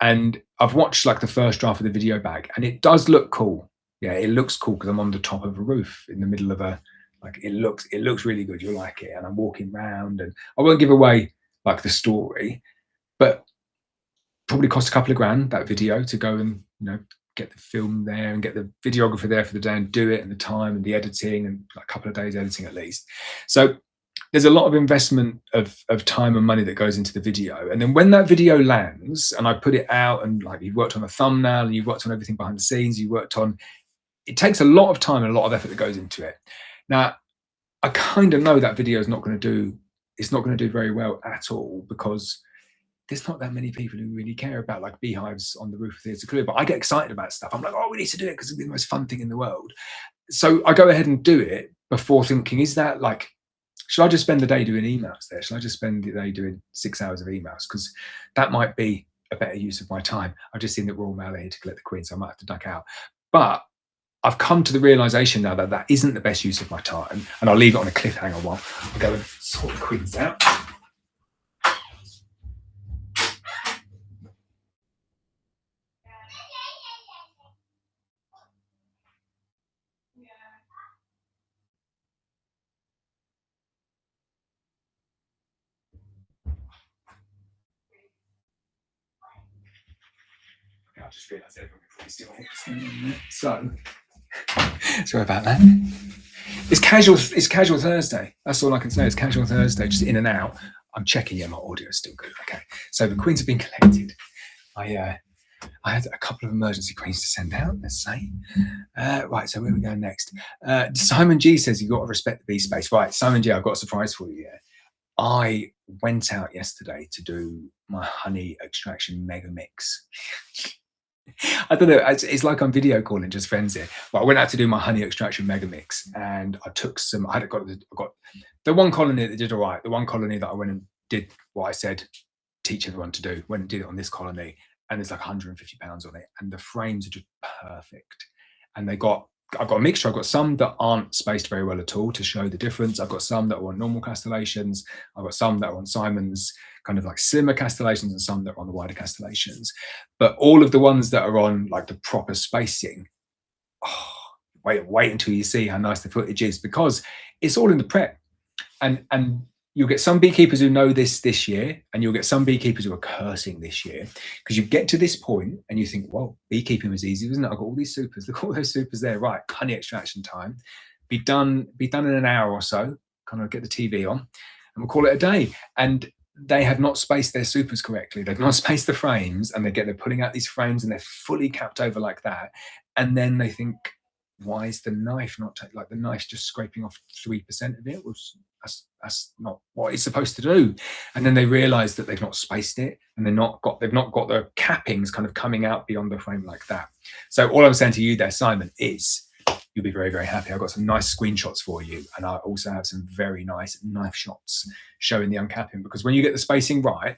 And I've watched like the first draft of the video back, and it does look cool. Yeah, it looks cool because I'm on the top of a roof in the middle of it looks really good. You'll like it. And I'm walking around, and I won't give away like the story, but probably cost a couple of grand, that video, to go and, get the film there and get the videographer there for the day and do it, and the time and the editing, and like a couple of days editing at least. So there's a lot of investment of time and money that goes into the video. And then when that video lands and I put it out, and like you've worked on the thumbnail and you've worked on everything behind the scenes, it takes a lot of time and a lot of effort that goes into it. Now, I kind of know that video is not going to do very well at all, because there's not that many people who really care about like beehives on the roof of theatre Clwyd. But I get excited about stuff. I'm like, oh, we need to do it because it'll be the most fun thing in the world. So I go ahead and do it before thinking, is that like, should I just spend the day doing emails there? Should I just spend the day doing 6 hours of emails? Because that might be a better use of my time. I've just seen that Royal Mail are here to collect the Queen, so I might have to duck out. But I've come to the realization now that that isn't the best use of my time, and I'll leave it on a cliffhanger while I go and sort the Queens out. I just realised everyone can still hear what's going on there. So, sorry about that. It's casual Thursday. That's all I can say. It's casual Thursday, just in and out. I'm checking, yeah, my audio is still good. Okay. So the queens have been collected. I had a couple of emergency queens to send out, let's say. Right, so where are we going next? Simon G says, you've got to respect the bee space. Right, Simon G, I've got a surprise for you. Yeah. I went out yesterday to do my honey extraction mega mix. I don't know, it's like I'm video calling just friends here. But I went out to do my honey extraction mega mix, and I took some, I got the one colony that did all right, the one colony that I went and did what I said, teach everyone to do, went and did it on this colony, and there's like 150 pounds on it, and the frames are just perfect. And I've got a mixture. I've got some that aren't spaced very well at all to show the difference. I've got some that are on normal castellations. I've got some that are on Simon's kind of like slimmer castellations, and some that are on the wider castellations. But all of the ones that are on like the proper spacing, oh, wait until you see how nice the footage is, because it's all in the prep. And you'll get some beekeepers who know this year, and you'll get some beekeepers who are cursing this year, because you get to this point and you think, well, beekeeping was easy, wasn't it? I've got all these supers. Look at all those supers there. Right, honey extraction time. Be done in an hour or so. Kind of get the TV on, and we'll call it a day. And they have not spaced their supers correctly. They've not spaced the frames, and they're putting out these frames, and they're fully capped over like that. And then they think, why is the knife not like the knife's just scraping off 3% of it? Well, that's not what it's supposed to do. And then they realize that they've not spaced it, and they've not got the cappings kind of coming out beyond the frame like that. So all I'm saying to you there, Simon, is you'll be very, very happy. I've got some nice screenshots for you, and I also have some very nice knife shots showing the uncapping, because when you get the spacing right,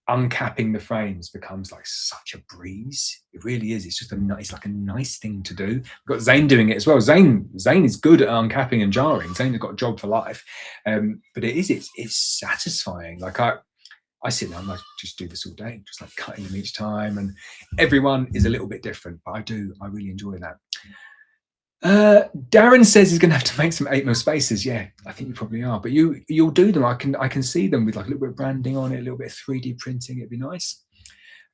uncapping the frames becomes like such a breeze. It really is. It's just it's like a nice thing to do. We've got Zane doing it as well. Zane is good at uncapping and jarring. Zane has got a job for life. But it's satisfying. Like I sit down and I just do this all day, just like cutting them each time. And everyone is a little bit different, but I really enjoy that. Darren says he's going to have to make some 8mm spacers. Yeah, I think you probably are, but you'll do them. I can see them with like a little bit of branding on it, a little bit of 3D printing. It'd be nice.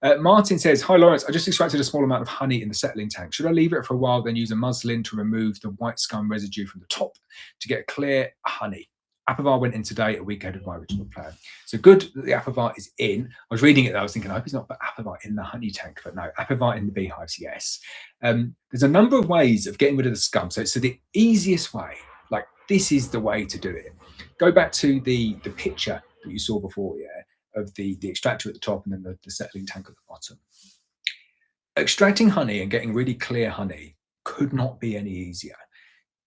Martin says, hi Lawrence, I just extracted a small amount of honey in the settling tank. Should I leave it for a while, then use a muslin to remove the white scum residue from the top to get clear honey? Apivar went in today, a week ahead of my original plan. So good that the Apivar is in. I was reading it, I was thinking, I hope he's not put Apivar in the honey tank, but no, Apivar in the beehives, yes. There's a number of ways of getting rid of the scum. So the easiest way, like this is the way to do it. Go back to the picture that you saw before, yeah, of the extractor at the top and then the settling tank at the bottom. Extracting honey and getting really clear honey could not be any easier.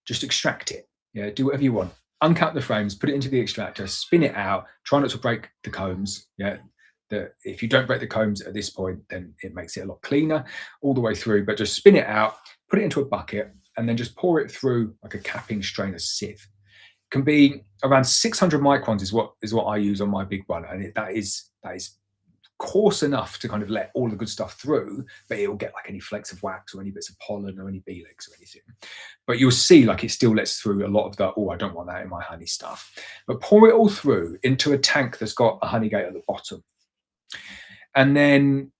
Just extract it, yeah, do whatever you want. Uncap the frames, put it into the extractor, spin it out, try not to break the combs. Yeah, if you don't break the combs at this point, then it makes it a lot cleaner all the way through, but just spin it out, put it into a bucket, and then just pour it through like a capping strainer sieve. It can be around 600 microns is what I use on my big one, and that is coarse enough to kind of let all the good stuff through, but it will get like any flakes of wax or any bits of pollen or any bee legs or anything. But you'll see like it still lets through a lot of the, oh, I don't want that in my honey stuff. But pour it all through into a tank that's got a honey gate at the bottom. And then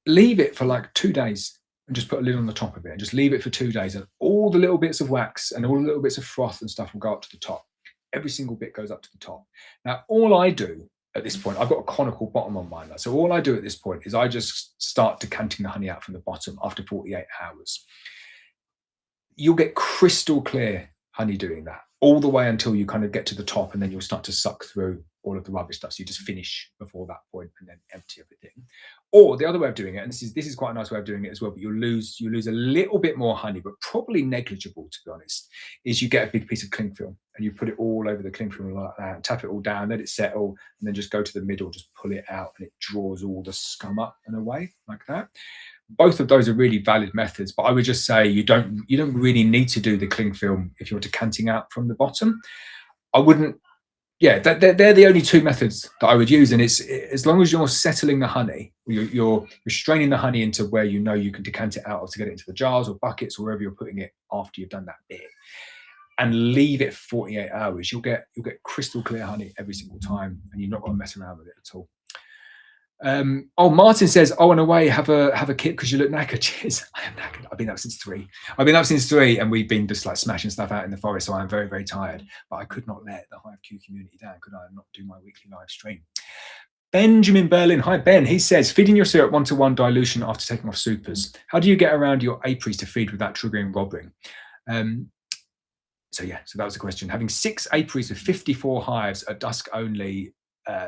leave it for like 2 days and just put a lid on the top of it and just leave it for 2 days. And all the little bits of wax and all the little bits of froth and stuff will go up to the top. Every single bit goes up to the top. Now, all I do at this point, I've got a conical bottom on mine. So all I do at this point is I just start decanting the honey out from the bottom after 48 hours. You'll get crystal clear honey doing that all the way until you kind of get to the top, and then you'll start to suck through all of the rubbish stuff. So you just finish before that point and then empty everything. Or the other way of doing it, and this is quite a nice way of doing it as well, but you lose a little bit more honey, but probably negligible, to be honest, is you get a big piece of cling film and you put it all over the cling film like that, tap it all down, let it settle, and then just go to the middle, just pull it out, and it draws all the scum up and away like that. Both of those are really valid methods, but I would just say you don't really need to do the cling film if you're decanting out from the bottom. I wouldn't. Yeah, they're the only two methods that I would use, and it's as long as you're settling the honey, you're straining the honey into where you know you can decant it out of to get it into the jars or buckets or wherever you're putting it after you've done that bit, and leave it for 48 hours. You'll get crystal clear honey every single time, and you're not going to mess around with it at all. Oh, Martin says, oh, in a way, have a kit because you look knackered. Cheers. I am knackered. I've been up since 3. And we've been just like smashing stuff out in the forest, so I'm very, very tired. But I could not let the HiveQ community down, could I? Not do my weekly live stream. Benjamin Berlin, hi Ben. He says, feeding your syrup 1-to-1 dilution after taking off supers. How do you get around your apiaries to feed without triggering robbing? So that was the question. Having 6 apiaries with 54 hives at dusk only.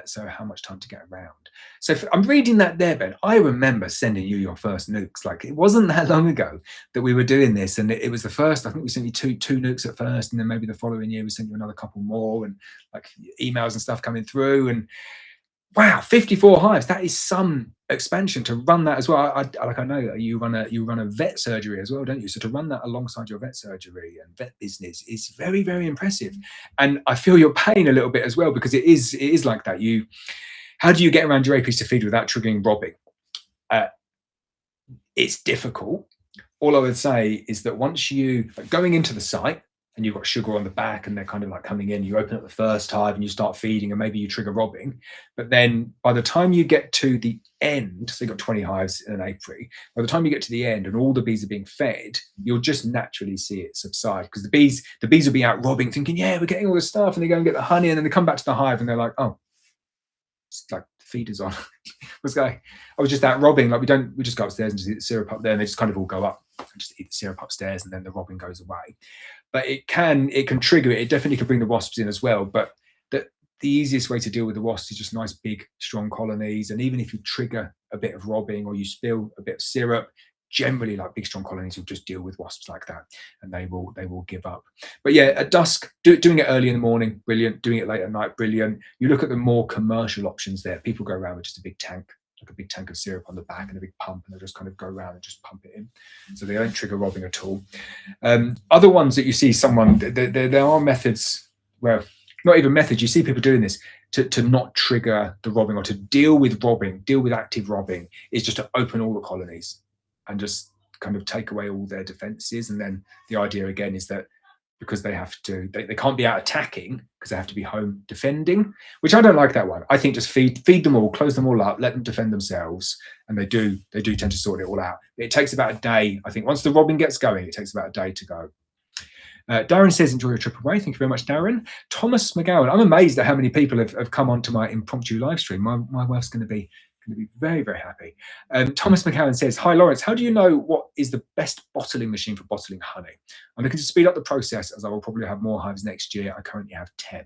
So how much time to get around? So I'm reading that there, Ben. I remember sending you your first nukes. Like, it wasn't that long ago that we were doing this, and it was the first. I think we sent you two nukes at first, and then maybe the following year we sent you another couple more, and like emails and stuff coming through. And wow, 54 hives. That is some expansion to run that as well. I know that you run a vet surgery as well, don't you? So to run that alongside your vet surgery and vet business is very, very impressive. And I feel your pain a little bit as well, because it is like that. How do you get around your apiaries to feed without triggering robbing? It's difficult. All I would say is that once going into the site, and you've got sugar on the back and they're kind of like coming in, you open up the first hive and you start feeding and maybe you trigger robbing. But then by the time you get to the end, so you've got 20 hives in an apiary, by the time you get to the end and all the bees are being fed, you'll just naturally see it subside, because the bees will be out robbing, thinking, yeah, we're getting all this stuff, and they go and get the honey, and then they come back to the hive and they're like, oh, it's like the feeder's on. What's going? I was just out robbing. Like we just go upstairs and just eat the syrup up there, and they just kind of all go up and just eat the syrup upstairs, and then the robbing goes away. But it can trigger it. It definitely can bring the wasps in as well. But the easiest way to deal with the wasps is just nice, big, strong colonies. And even if you trigger a bit of robbing or you spill a bit of syrup, generally like big, strong colonies will just deal with wasps like that, and they will give up. But yeah, at dusk, doing it early in the morning, brilliant. Doing it late at night, brilliant. You look at the more commercial options there. People go around with just a big tank, like a big tank of syrup on the back and a big pump, and they just kind of go around and just pump it in. So they don't trigger robbing at all. Other ones that you see there are methods where, not even methods, you see people doing this to not trigger the robbing or to deal with active robbing, is just to open all the colonies and just kind of take away all their defenses. And then the idea again is that because they can't be out attacking because they have to be home defending, which I don't like that one. I think just feed them all, close them all up, let them defend themselves, and they do tend to sort it all out. It takes about a day. I think once the robbing gets going, it takes about a day to go. Darren says, enjoy your trip away. Thank you very much, Darren. Thomas McGowan, I'm amazed at how many people have come onto my impromptu live stream. My wife's going to be very, very happy. Thomas McGowan says, hi, Lawrence, how do you know what is the best bottling machine for bottling honey? I'm looking to speed up the process, as I will probably have more hives next year. I currently have 10.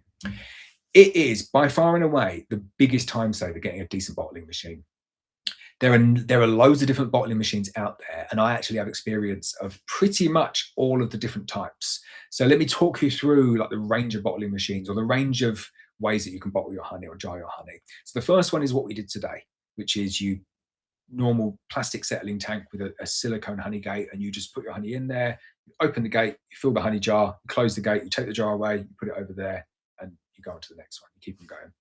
It is by far and away the biggest time saver getting a decent bottling machine. There are loads of different bottling machines out there, and I actually have experience of pretty much all of the different types. So let me talk you through like the range of bottling machines, or the range of ways that you can bottle your honey or jar your honey. So the first one is what we did today, which is you normal plastic settling tank with a silicone honey gate, and you just put your honey in there, you open the gate, you fill the honey jar, you close the gate, you take the jar away, you put it over there, and you go on to the next one. You keep them going.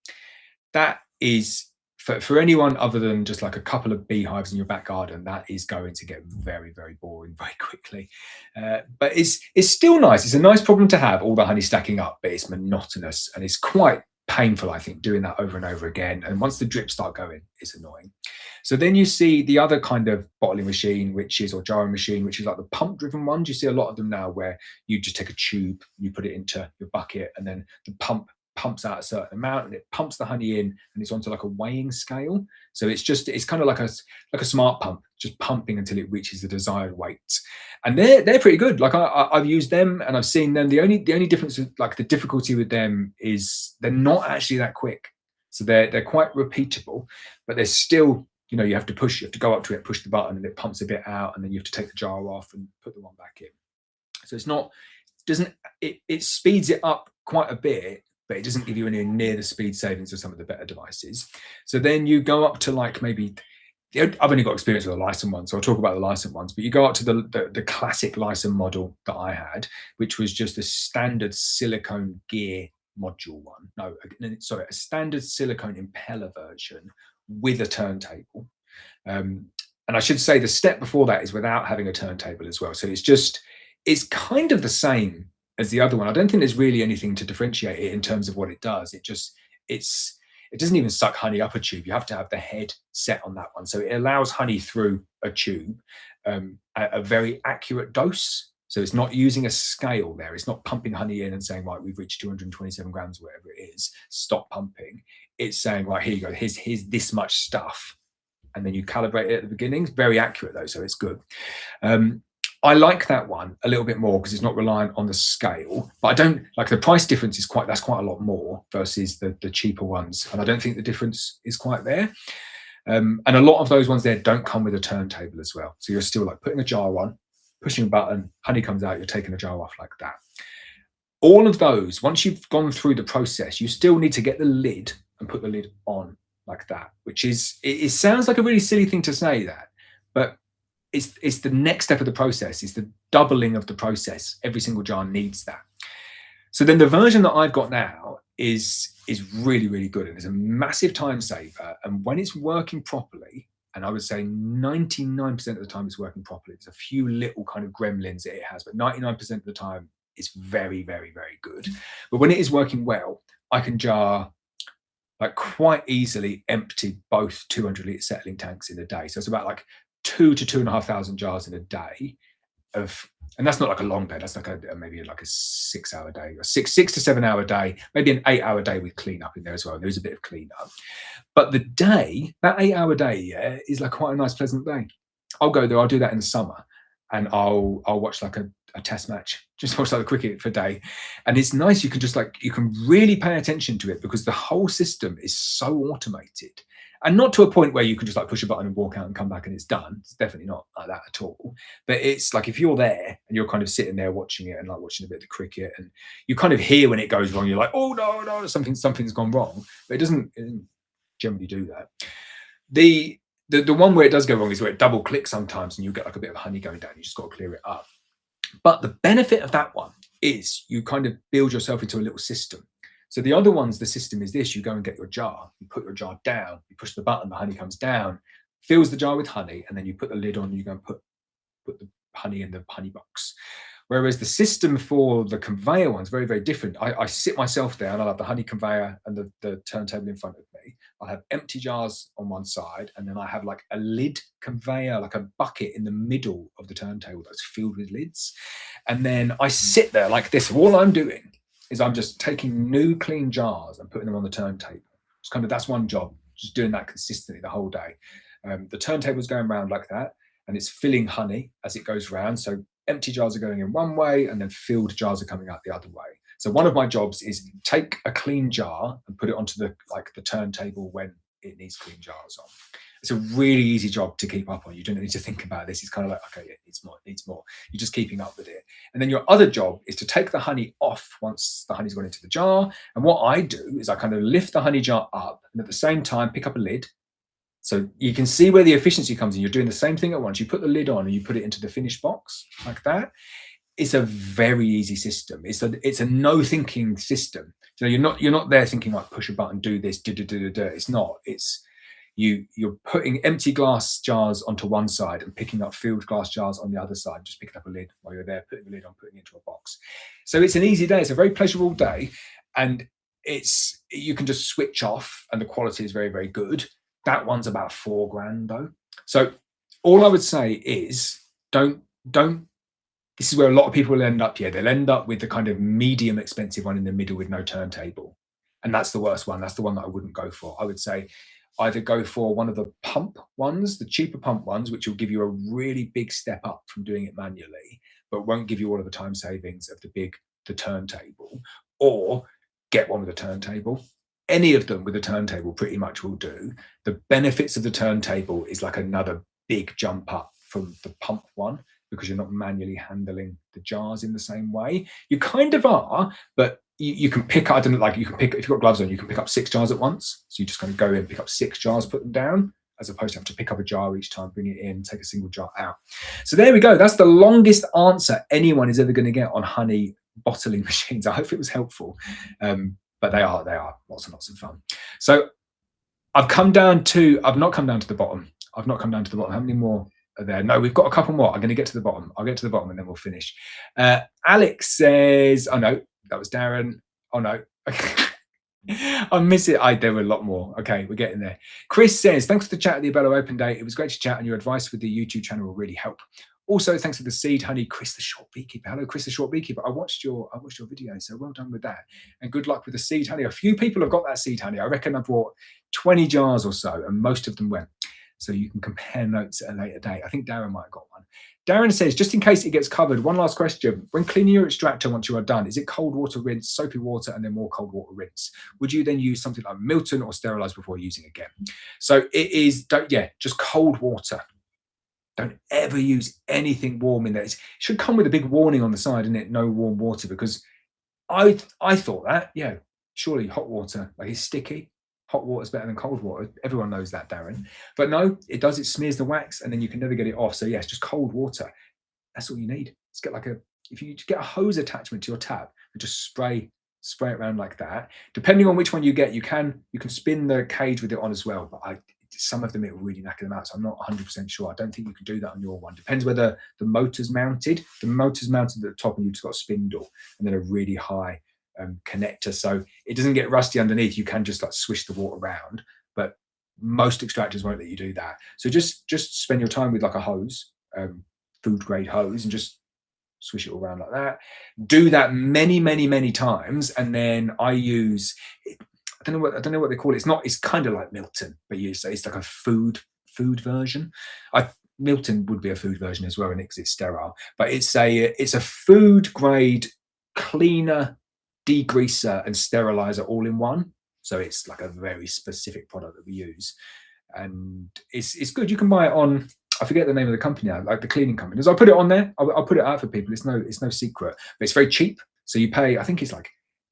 That is, for anyone other than just like a couple of beehives in your back garden, that is going to get very, very boring very quickly. But it's still nice. It's a nice problem to have, all the honey stacking up, but it's monotonous and it's quite painful, I think, doing that over and over again. And once the drips start going, it's annoying. So then you see the other kind of bottling machine, or jarring machine, which is like the pump driven ones. You see a lot of them now where you just take a tube, you put it into your bucket, and then the pump pumps out a certain amount, and it pumps the honey in, and it's onto like a weighing scale. So it's kind of like a smart pump, just pumping until it reaches the desired weight. And they're pretty good. Like I've used them and I've seen them. The only difference with, like, the difficulty with them is they're not actually that quick. So they're quite repeatable, but they're still, you have to go up to it, push the button, and it pumps a bit out, and then you have to take the jar off and put the one back in. So it speeds it up quite a bit, but it doesn't give you anywhere near the speed savings of some of the better devices. So then you go up to like maybe, I've only got experience with the Lyson one, so I'll talk about the Lyson ones, but you go up to the classic Lyson model that I had, which was just a standard silicone gear module one. No, sorry, a standard silicone impeller version with a turntable. And I should say the step before that is without having a turntable as well. So it's kind of the same as the other one. I don't think there's really anything to differentiate it in terms of what it does. It doesn't even suck honey up a tube. You have to have the head set on that one. So it allows honey through a tube at a very accurate dose. So it's not using a scale there. It's not pumping honey in and saying, right, we've reached 227 grams, whatever it is, stop pumping. It's saying, right, here you go, here's this much stuff. And then you calibrate it at the beginning. It's very accurate though, so it's good. I like that one a little bit more because it's not reliant on the scale, but I don't like the price difference that's quite a lot more versus the cheaper ones. And I don't think the difference is quite there. And a lot of those ones there don't come with a turntable as well. So you're still like putting a jar on, pushing a button, honey comes out, you're taking the jar off like that. All of those, once you've gone through the process, you still need to get the lid and put the lid on like that, which is, it sounds like a really silly thing to say that, but it's the next step of the process. It's the doubling of the process. Every single jar needs that. So then the version that I've got now is really, really good, and it's a massive time saver. And when it's working properly, and I would say 99% of the time it's working properly, there's a few little kind of gremlins that it has, but 99% of the time it's very, very, very good. But when it is working well, I can jar, like, quite easily empty both 200-litre settling tanks in a day. So it's about like 2,000 to 2,500 jars in a day of, and that's not like a long day. That's like maybe like a 6-hour day, or six to 7 hour day, maybe an 8-hour day with cleanup in there as well. There's a bit of cleanup, but the day, that 8-hour day, yeah, is like quite a nice, pleasant day. I'll go there. I'll do that in the summer, and I'll watch like a test match, just watch like the cricket for a day, and it's nice. You can just like, you can really pay attention to it because the whole system is so automated, and not to a point where you can just like push a button and walk out and come back and it's done. It's definitely not like that at all. But it's like, if you're there and you're kind of sitting there watching it and like watching a bit of the cricket, and you kind of hear when it goes wrong, you're like, oh no, something's gone wrong. But it doesn't generally do that. The one where it does go wrong is where it double clicks sometimes and you get like a bit of honey going down. You just got to clear it up. But the benefit of that one is you kind of build yourself into a little system. So the other ones, the system is this: you go and get your jar, you put your jar down, you push the button, the honey comes down, fills the jar with honey, and then you put the lid on, you go and put the honey in the honey box. Whereas the system for the conveyor one's very, very different. I sit myself there and I'll have the honey conveyor and the turntable in front of me. I'll have empty jars on one side, and then I have like a lid conveyor, like a bucket in the middle of the turntable that's filled with lids. And then I sit there like this. All I'm doing is I'm just taking new clean jars and putting them on the turntable. It's kind of, that's one job, just doing that consistently the whole day. The turntable's going around like that, and it's filling honey as it goes round. So empty jars are going in one way, and then filled jars are coming out the other way. So one of my jobs is take a clean jar and put it onto the turntable when it needs clean jars on. It's a really easy job to keep up on. You don't need to think about this. It's kind of like, okay, it needs more. You're just keeping up with it. And then your other job is to take the honey off once the honey's gone into the jar. And what I do is I kind of lift the honey jar up, and at the same time pick up a lid. So you can see where the efficiency comes in. You're doing the same thing at once. You put the lid on and you put it into the finished box like that. It's a very easy system. It's a no thinking system. So you're not there thinking like, push a button, do this, do. It's not. It's you're putting empty glass jars onto one side and picking up filled glass jars on the other side. Just picking up a lid while you're there, putting the lid on, putting it into a box. So it's an easy day. It's a very pleasurable day, and you can just switch off, and the quality is very, very good. That one's about $4,000 though. So all I would say is don't. This is where a lot of people will end up. Yeah, they'll end up with the kind of medium expensive one in the middle with no turntable. And that's the worst one. That's the one that I wouldn't go for. I would say either go for one of the pump ones, the cheaper pump ones, which will give you a really big step up from doing it manually, but won't give you all of the time savings of the turntable, or get one with a turntable. Any of them with a turntable pretty much will do. The benefits of the turntable is like another big jump up from the pump one, because you're not manually handling the jars in the same way. You kind of are, but you can pick, I don't know, like you can pick, if you've got gloves on, you can pick up 6 jars at once. So you just kind of go in, pick up 6 jars, put them down, as opposed to have to pick up a jar each time, bring it in, take a single jar out. So there we go. That's the longest answer anyone is ever going to get on honey bottling machines. I hope it was helpful. But they are lots and lots of fun. So I've not come down to the bottom. How many more are there? No, we've got a couple more. I'm going to get to the bottom. I'll get to the bottom and then we'll finish. Alex says, oh no, that was Darren. Oh no. I miss it. There were a lot more. Okay, we're getting there. Chris says, thanks for the chat at the Abello Open Day. It was great to chat, and your advice with the YouTube channel will really help. Also, thanks for the seed honey, Chris the Short Beekeeper. Hello, Chris the Short Beekeeper. I watched your video, so well done with that. And good luck with the seed honey. A few people have got that seed honey. I reckon I bought 20 jars or so, and most of them went. So you can compare notes at a later date. I think Darren might have got one. Darren says, just in case it gets covered, one last question. When cleaning your extractor once you are done, is it cold water rinse, soapy water, and then more cold water rinse? Would you then use something like Milton or sterilize before using again? So it is, just cold water. Don't ever use anything warm in there. It should come with a big warning on the side, isn't it? No warm water, because I thought that, surely hot water, like it's sticky. Hot water is better than cold water. Everyone knows that, Darren. But no, it does. It smears the wax, and then you can never get it off. So yes, just cold water. That's all you need. Just get if you get a hose attachment to your tap, and just spray it around like that. Depending on which one you get, you can spin the cage with it on as well. But some of them it will really knacker them out. So I'm not 100% sure. I don't think you can do that on your one. Depends whether the motor's mounted. The motor's mounted at the top and you've just got a spindle and then a really high connector. So it doesn't get rusty underneath. You can just like swish the water around, but most extractors won't let you do that. So just spend your time with like a hose, food grade hose, and just swish it all around like that. Do that many times, and then I use, I don't know what they call it. It's kind of like Milton, but it's like a food version. Milton would be a food version as well, and because it's sterile. But it's a food grade cleaner, degreaser, and sterilizer all in one. So it's like a very specific product that we use, and it's good. You can buy it on, I forget the name of the company now, like the cleaning companies. I'll put it on there. I'll put it out for people. It's no secret, but it's very cheap. So you pay, I think it's like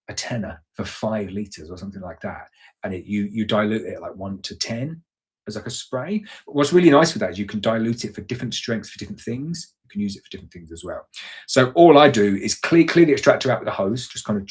a tenner for 5 litres or something like that, and you dilute it like 1 to 10 as like a spray. But what's really nice with that is you can dilute it for different strengths for different things. You can use it for different things as well. So all I do is clear the extractor out with a hose, just kind of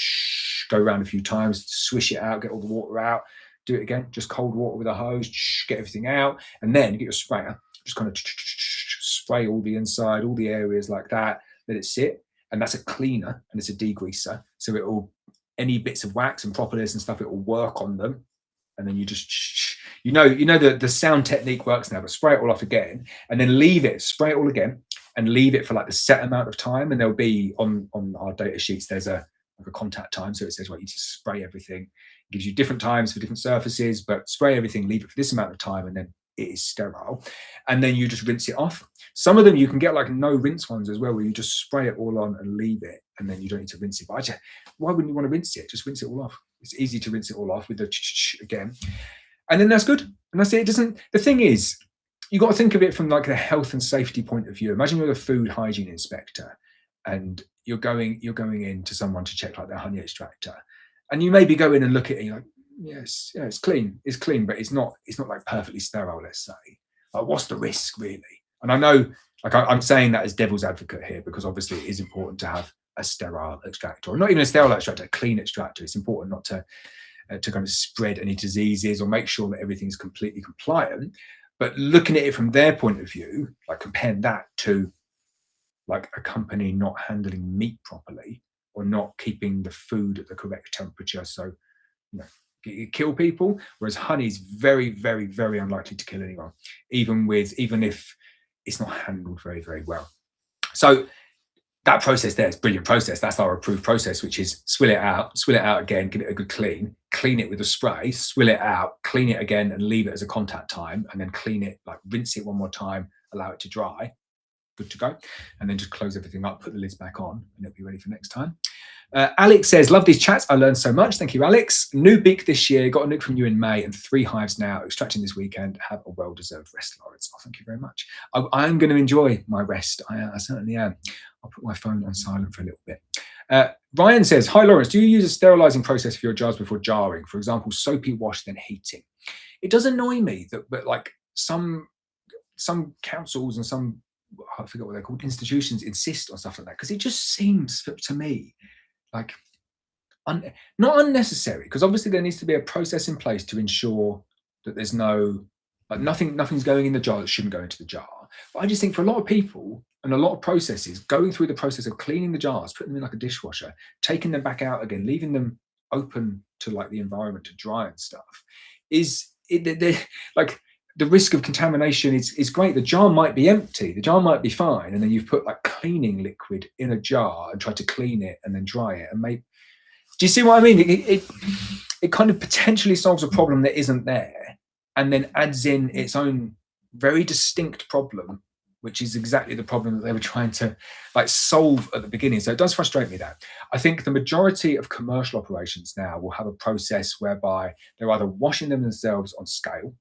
go around a few times, swish it out, get all the water out, do it again, just cold water with a hose, get everything out, and then you get your sprayer, just kind of spray all the inside, all the areas like that, let it sit, and that's a cleaner and it's a degreaser. So it will, any bits of wax and propolis and stuff, it will work on them. And then you just, the sound technique works now, but spray it all off again and then leave it, spray it all again and leave it for like the set amount of time. And there'll be on our data sheets, there's a contact time. So it says, well, you just spray everything. It gives you different times for different surfaces, but spray everything, leave it for this amount of time, and then it is sterile. And then you just rinse it off. Some of them you can get like no rinse ones as well, where you just spray it all on and leave it, and then you don't need to rinse it. But why wouldn't you want to rinse it? Just rinse it all off. It's easy to rinse it all off with the again, and then that's good. And that's it. It doesn't. The thing is, you got to think of it from like a health and safety point of view. Imagine you're a food hygiene inspector, and you're going in to someone to check like their honey extractor, and you maybe go in and look at it, and you're like, yes, yeah, it's clean, but it's not like perfectly sterile, let's say. Like, what's the risk really? And I know, like I'm saying that as devil's advocate here, because obviously it is important to have a sterile extractor, or not even a sterile extractor, a clean extractor. It's important not to kind of spread any diseases or make sure that everything's completely compliant. But looking at it from their point of view, like comparing that to like a company not handling meat properly or not keeping the food at the correct temperature, so you kill people, whereas honey is very, very, very unlikely to kill anyone, even if it's not handled very, very well. So that process there is a brilliant process. That's our approved process, which is swill it out again, give it a good clean it with a spray, swill it out, clean it again, and leave it as a contact time, and then clean it, like rinse it one more time, allow it to dry, good to go, and then just close everything up, put the lids back on, and it'll be ready for next time. Alex says, love these chats. I learned so much. Thank you, Alex. New beak this year. Got a nuke from you in May and 3 hives now. Extracting this weekend. Have a well-deserved rest, Lawrence. Oh, thank you very much. I'm going to enjoy my rest. I certainly am. I'll put my phone on silent for a little bit. Ryan says, hi, Lawrence. Do you use a sterilizing process for your jars before jarring? For example, soapy wash, then heating. It does annoy me but like some councils and some, I forget what they're called, institutions insist on stuff like that, because it just seems to me like not unnecessary, because obviously there needs to be a process in place to ensure that there's nothing's going in the jar that shouldn't go into the jar. But I just think for a lot of people and a lot of processes, going through the process of cleaning the jars, putting them in like a dishwasher, taking them back out again, leaving them open to like the environment to dry and stuff, like the risk of contamination is great. The jar might be empty, the jar might be fine, and then you've put like cleaning liquid in a jar and tried to clean it and then dry it. And do you see what I mean? It kind of potentially solves a problem that isn't there, and then adds in its own very distinct problem, which is exactly the problem that they were trying to like solve at the beginning. So it does frustrate me that I think the majority of commercial operations now will have a process whereby they're either washing them themselves on scale,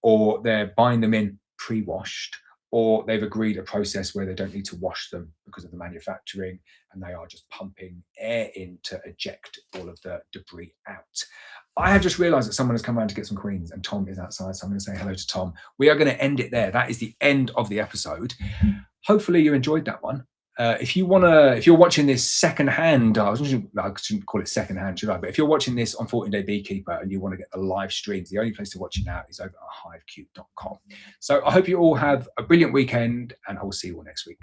or they're buying them in pre-washed, or they've agreed a process where they don't need to wash them because of the manufacturing, and they are just pumping air in to eject all of the debris out. I have just realized that someone has come around to get some queens, and Tom is outside, so I'm going to say hello to Tom. We are going to end it there. That is the end of the episode. Hopefully you enjoyed that one. If you're watching this secondhand, I shouldn't call it secondhand, should I? But if you're watching this on 14 Day Beekeeper and you want to get the live streams, the only place to watch it now is over at hiveq.com. So I hope you all have a brilliant weekend, and I will see you all next week.